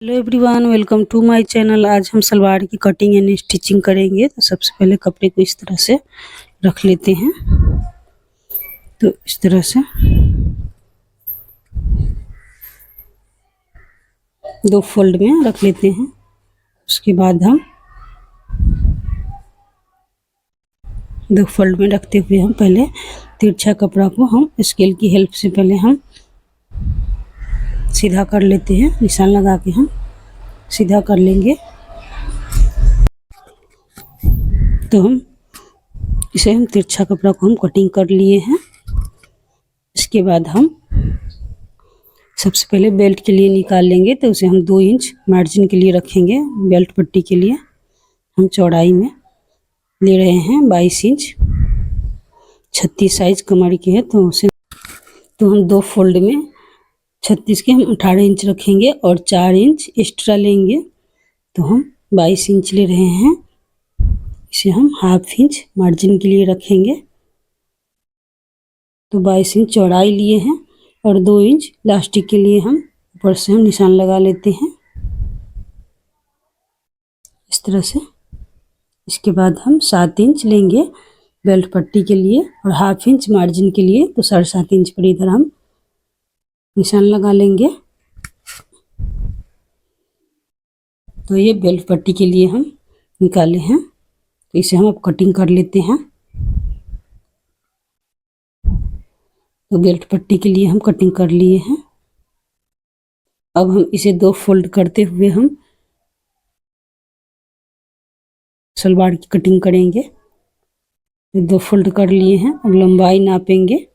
Hello everyone, welcome to my channel. आज हम सलवार की कटिंग एंड स्टिचिंग करेंगे। तो सबसे पहले कपड़े को इस तरह से रख लेते हैं। तो इस तरह से दो फोल्ड में रख लेते हैं। उसके बाद हम दो फोल्ड में रखते हुए हम पहले तिरछा कपड़ा को हम स्केल की हेल्प से पहले हम सीधा कर लेते हैं। निशान लगा के हम सीधा कर लेंगे। तो हम तिरछा कपड़ा को हम कटिंग कर लिए हैं। इसके बाद हम सबसे पहले बेल्ट के लिए निकाल लेंगे। तो उसे हम 2 इंच मार्जिन के लिए रखेंगे। बेल्ट पट्टी के लिए हम चौड़ाई में ले रहे हैं 22 इंच। 36 साइज कमर की है तो उसे हम दो फोल्ड में 36 के हम 18 इंच रखेंगे और 4 इंच एक्स्ट्रा लेंगे। तो हम 22 इंच ले रहे हैं। इसे हम हाफ इंच मार्जिन के लिए रखेंगे। तो 22 इंच चौड़ाई लिए हैं और 2 इंच लास्टिक के लिए हम ऊपर से हम निशान लगा लेते हैं इस तरह से। इसके बाद हम 7 इंच लेंगे बेल्ट पट्टी के लिए और हाफ इंच मार्जिन के लिए। तो 7.5 इंच पर इधर हम निशान लगा लेंगे। तो ये बेल्ट पट्टी के लिए हम निकाले हैं। तो इसे हम अब कटिंग कर लेते हैं। तो बेल्ट पट्टी के लिए हम कटिंग कर लिए हैं। अब हम इसे दो फोल्ड करते हुए हम सलवार की कटिंग करेंगे। तो दो फोल्ड कर लिए हैं। अब लंबाई नापेंगे।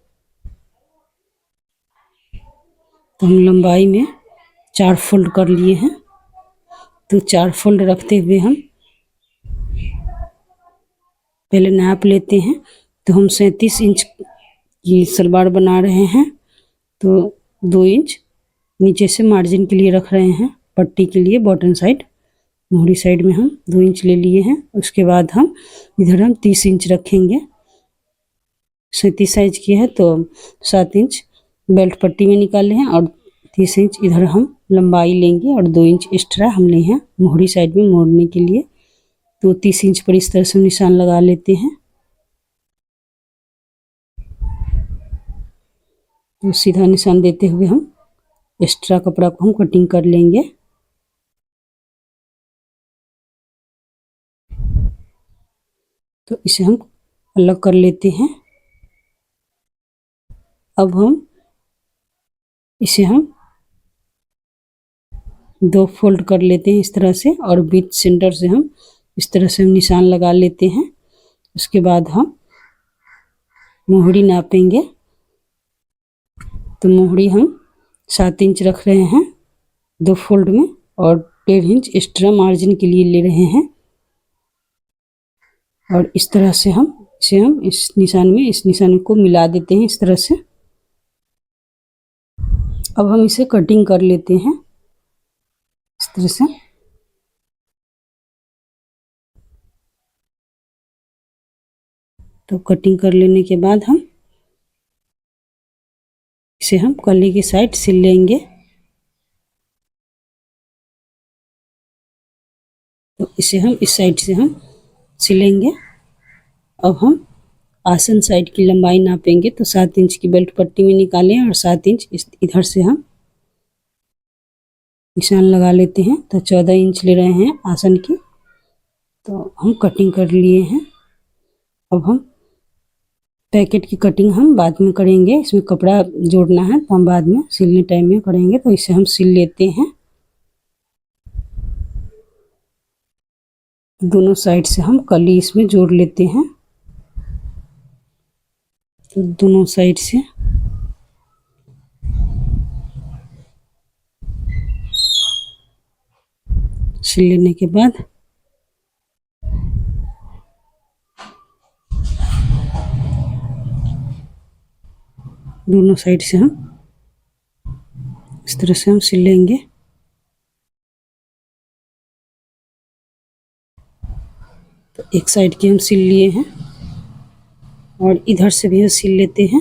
तो हम लंबाई में 4 फोल्ड कर लिए हैं। तो 4 फोल्ड रखते हुए हम पहले नाप लेते हैं। तो हम 37 इंच की सलवार बना रहे हैं। तो 2 इंच नीचे से मार्जिन के लिए रख रहे हैं। पट्टी के लिए बॉटम साइड मोहरी साइड में हम 2 इंच ले लिए हैं। उसके बाद हम इधर हम 30 इंच रखेंगे। 37 साइज की है तो 7 इंच बेल्ट पट्टी में निकाले हैं और 30 इंच इधर हम लंबाई लेंगे और 2 इंच एक्स्ट्रा हम लिए हैं मोहरी साइड में मोड़ने के लिए। तो 30 इंच पर इस तरह से निशान लगा लेते हैं। तो सीधा निशान देते हुए हम एक्स्ट्रा कपड़ा को हम कटिंग कर लेंगे। तो इसे हम अलग कर लेते हैं। अब हम इसे हम दो फोल्ड कर लेते हैं इस तरह से और बीच सेंटर से हम इस तरह से हम निशान लगा लेते हैं। उसके बाद हम मोहरी नापेंगे। तो मोहरी हम 7 इंच रख रहे हैं दो फोल्ड में और 1.5 इंच एक्स्ट्रा मार्जिन के लिए ले रहे हैं। और इस तरह से हम इस निशान को मिला देते हैं इस तरह से। अब हम इसे कटिंग कर लेते हैं इस तरह से। तो कटिंग कर लेने के बाद हम इसे हम कली की साइड सिल लेंगे। तो इसे हम इस साइड से हम सिलेंगे। अब हम आसन साइड की लंबाई नापेंगे। तो 7 इंच की बेल्ट पट्टी में निकालें और 7 इंच इधर से हम निशान लगा लेते हैं। तो 14 इंच ले रहे हैं आसन की। तो हम कटिंग कर लिए हैं। अब हम पैकेट की कटिंग हम बाद में करेंगे। इसमें कपड़ा जोड़ना है तो हम बाद में सिलने टाइम में करेंगे। तो इसे हम सिल लेते हैं। दोनों साइड से हम कली इसमें जोड़ लेते हैं। तो दोनों साइड से सिल लेने के बाद दोनों साइड से हम इस तरह से हम सिल लेंगे। तो एक साइड की हम सिल लिए हैं और इधर से भी हम सिल लेते हैं।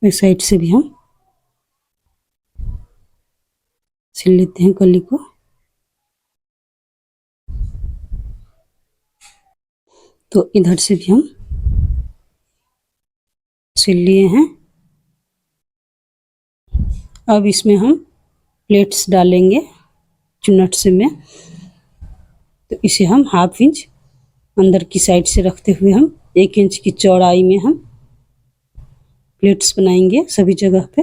इस साइड से भी हम सिल लेते हैं कली को। तो इधर से भी हम सिल लिए हैं। अब इसमें हम प्लेट्स डालेंगे चुन्नट से में। तो इसे हम 1/2 इंच अंदर की साइड से रखते हुए हम 1 इंच की चौड़ाई में हम प्लेट्स बनाएंगे सभी जगह पे।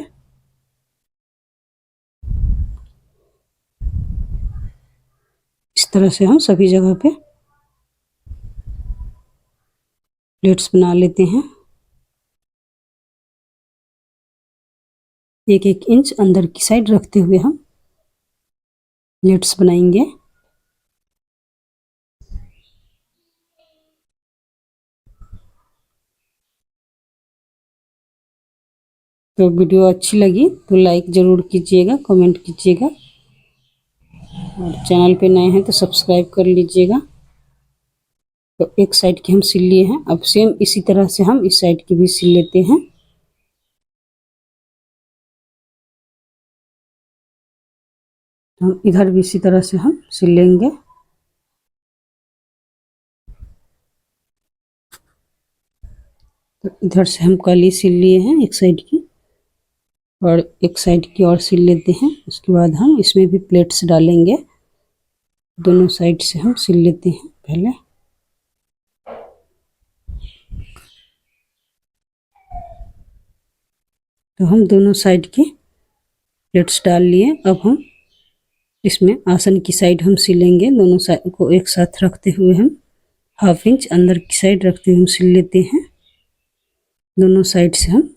इस तरह से हम सभी जगह पे प्लेट्स बना लेते हैं। 1-1 इंच अंदर की साइड रखते हुए हम प्लेट्स बनाएंगे। तो वीडियो अच्छी लगी तो लाइक ज़रूर कीजिएगा, कमेंट कीजिएगा, और चैनल पे नए हैं तो सब्सक्राइब कर लीजिएगा। तो एक साइड की हम सिल लिए हैं। अब सेम इसी तरह से हम इस साइड की भी सिल लेते हैं। हम इधर भी इसी तरह से हम सिल लेंगे। तो इधर से हम कली सिल लिए हैं एक साइड की, और एक साइड की और सिल लेते हैं। उसके बाद हम इसमें भी प्लेट्स डालेंगे। दोनों साइड से हम सिल लेते हैं पहले। तो हम दोनों साइड की प्लेट्स डाल लिए। अब हम इसमें आसन की साइड हम सिलेंगे। दोनों साइड को एक साथ रखते हुए हम 1/2 इंच अंदर की साइड रखते हुए हम सिल लेते हैं। दोनों साइड से हम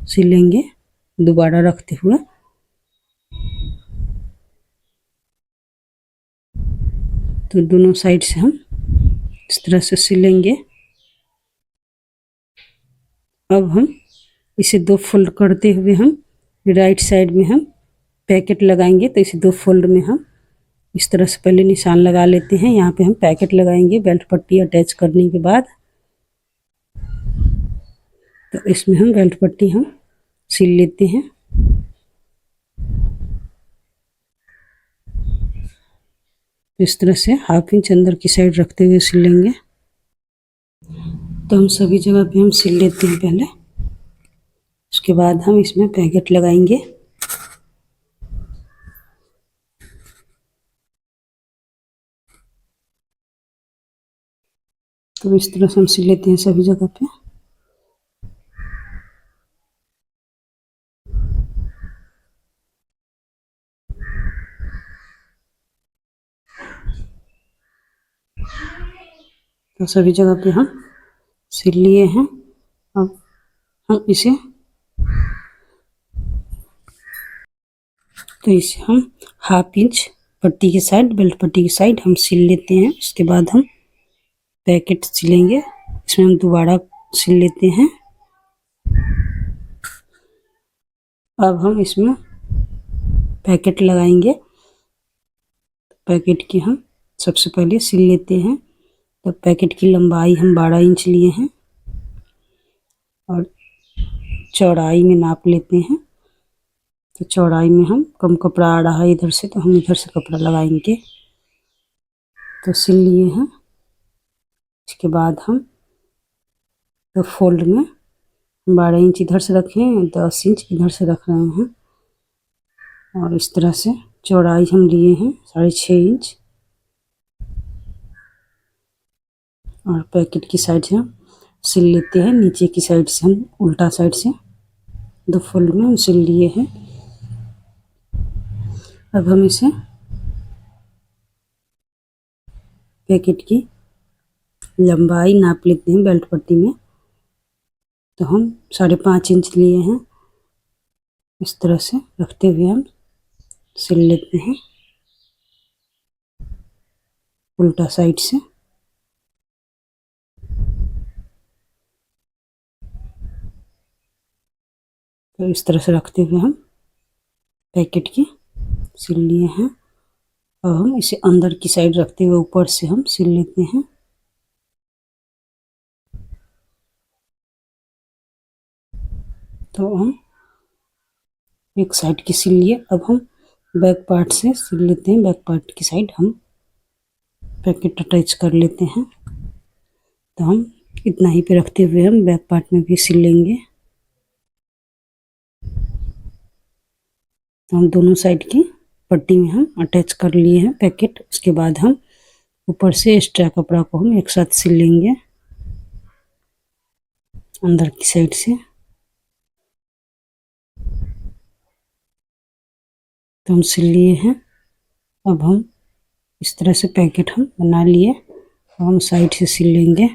सिलेंगे दोबारा रखते हुए। तो दोनों साइड से हम इस तरह से सिलेंगे। अब हम इसे 2 फोल्ड करते हुए हम राइट साइड में हम पैकेट लगाएंगे। तो इसे 2 फोल्ड में हम इस तरह से पहले निशान लगा लेते हैं। यहाँ पे हम पैकेट लगाएंगे बेल्ट पट्टी अटैच करने के बाद। तो इसमें हम बेल्ट पट्टी हम सिल लेते हैं। इस तरह से 1/2 इंच अंदर की साइड रखते हुए सिलेंगे। तो हम सभी जगह पे हम सिल लेते हैं पहले। उसके बाद हम इसमें पैकेट लगाएंगे। तो इस तरह से हम सिल लेते हैं सभी जगह पे। तो सभी जगह पे हम सिल लिए हैं। अब हम इसे हम 1/2 इंच पट्टी की साइड, बेल्ट पट्टी की साइड हम सिल लेते हैं। उसके बाद हम पैकेट सिलेंगे। इसमें हम दोबारा सिल लेते हैं। अब हम इसमें पैकेट लगाएंगे। पैकेट की हम सबसे पहले सिल लेते हैं। तो पैकेट की लंबाई हम 12 इंच लिए हैं और चौड़ाई में नाप लेते हैं। तो चौड़ाई में हम कम कपड़ा आ रहा है इधर से, तो हम इधर से कपड़ा लगाएंगे। तो सिल लिए हैं। इसके बाद हम तो फोल्ड में 12 इंच इधर से रखें, 10 इंच इधर से रख रहे हैं, और इस तरह से चौड़ाई हम लिए हैं 6.5 इंच। और पैकेट की साइड से हम सिल लेते हैं। नीचे की साइड से हम उल्टा साइड से 2 फोल्ड में हम सिल लिए हैं। अब हम इसे पैकेट की लंबाई नाप लेते हैं बेल्ट पट्टी में। तो हम 5.5 इंच लिए हैं। इस तरह से रखते हुए हम सिल लेते हैं उल्टा साइड से। तो इस तरह से रखते हुए हम पैकेट की सिल लिए हैं। अब हम इसे अंदर की साइड रखते हुए ऊपर से हम सिल लेते हैं। तो हम एक साइड की सिल लिए। अब हम बैक पार्ट से सिल लेते हैं। बैक पार्ट की साइड हम पैकेट अटैच कर लेते हैं। तो हम इतना ही पे रखते हुए हम बैक पार्ट में भी सिल लेंगे। तो हम दोनों साइड की पट्टी में हम अटैच कर लिए हैं पैकेट। उसके बाद हम ऊपर से एक्स्ट्रा कपड़ा को हम एक साथ सिल लेंगे अंदर की साइड से। तो हम सिल लिए हैं। अब हम इस तरह से पैकेट हम बना लिए। अब हम साइड से सिल लेंगे।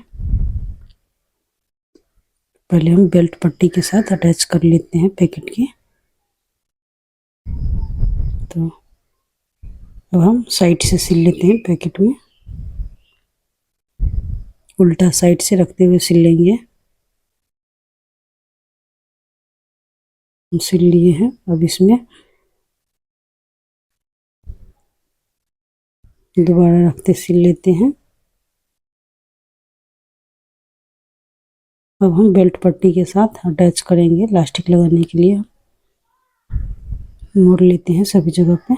पहले हम बेल्ट पट्टी के साथ अटैच कर लेते हैं पैकेट के। तो अब हम साइड से सिल लेते हैं पैकेट में, उल्टा साइड से रखते हुए सिल लेंगे। हम सिल लिए हैं। अब इसमें दोबारा रखते सिल लेते हैं। अब हम बेल्ट पट्टी के साथ अटैच करेंगे। इलास्टिक लगाने के लिए मोड़ लेते हैं सभी जगह पे।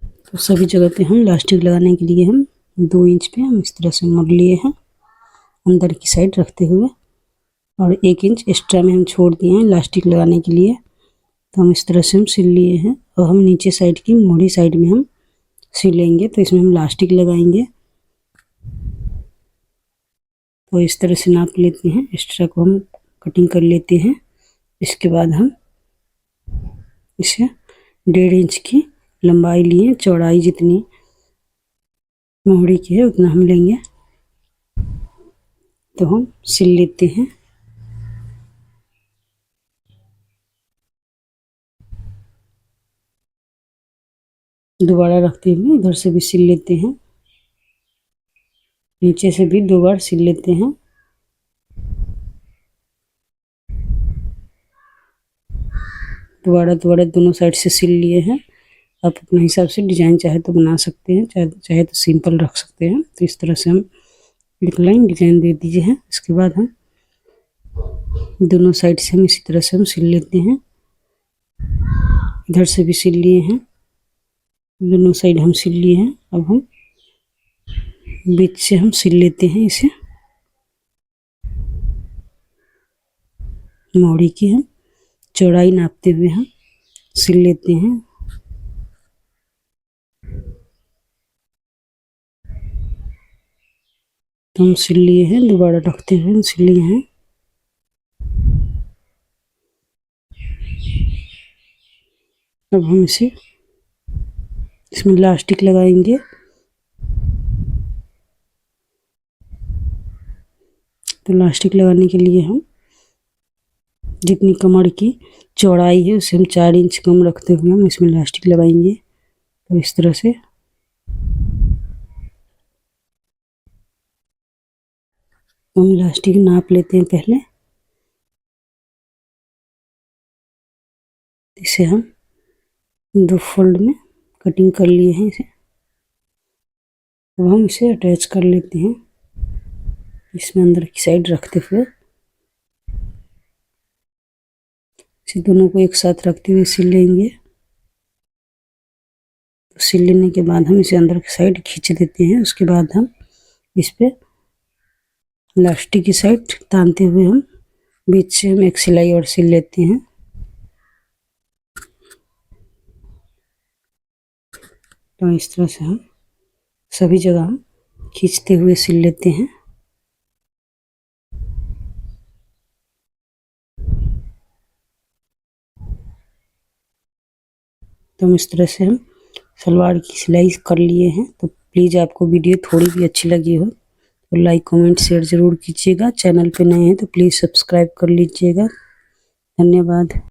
तो सभी जगह पे हम इलास्टिक लगाने के लिए हम 2 इंच पे हम इस तरह से मोड़ लिए हैं अंदर की साइड रखते हुए, और 1 इंच एक्स्ट्रा में हम छोड़ दिए हैं इलास्टिक लगाने के लिए। तो हम इस तरह से हम सिल लिए हैं। और हम नीचे साइड की मोड़ी साइड में हम सिलेंगे। तो इसमें हम इलास्टिक लगाएंगे। तो इस तरह से नाप लेते हैं। एक्स्ट्रा को हम कटिंग कर लेते हैं। इसके बाद हम इसे 1.5 इंच की लंबाई लिए, चौड़ाई जितनी मोहरी की है उतना हम लेंगे। तो हम सिल लेते हैं। दोबारा रखते हुए इधर से भी सिल लेते हैं। नीचे से भी 2 बार सिल लेते हैं। दोबारा दोनों साइड से सिल लिए हैं। आप अपने हिसाब से डिजाइन चाहे तो बना सकते हैं, चाहे तो सिंपल रख सकते हैं। तो इस तरह से हम एक लाइन डिजाइन दे दीजिए हैं। इसके बाद हम दोनों साइड से हम इसी तरह से हम सिल लेते हैं। इधर से भी सिल लिए हैं। दोनों साइड हम सिल लिए हैं। अब हम बीच से हम सिल लेते हैं इसे। मोड़ी की हम चौड़ाई नापते हुए हम सिल लेते हैं। तो हम सिल लिए हैं। दोबारा रखते हुए हम सिल लिए हैं। अब हम इसमें इलास्टिक लगाएंगे। तो इलास्टिक लगाने के लिए हम जितनी कमर की चौड़ाई है उसे हम 4 इंच कम रखते हुए हम इसमें इलास्टिक लगाएंगे। तो इस तरह से हम इलास्टिक नाप लेते हैं पहले। इसे हम 2 फोल्ड में कटिंग कर लिए हैं इसे। अब हम इसे अटैच कर लेते हैं इसमें अंदर की साइड रखते हुए। इसे दोनों को एक साथ रखते हुए सिल लेंगे। तो सिल लेने के बाद हम इसे अंदर की साइड खींच देते हैं। उसके बाद हम इस पे इलास्टिक की साइड तानते हुए हम बीच से हम एक सिलाई और सिल लेते हैं। तो इस तरह से हम सभी जगह हम खींचते हुए सिल लेते हैं। तो हम इस तरह से हम सलवार की सिलाई कर लिए हैं। तो प्लीज़ आपको वीडियो थोड़ी भी अच्छी लगी हो तो लाइक कमेंट शेयर ज़रूर कीजिएगा। चैनल पे नए हैं तो प्लीज़ सब्सक्राइब कर लीजिएगा। धन्यवाद।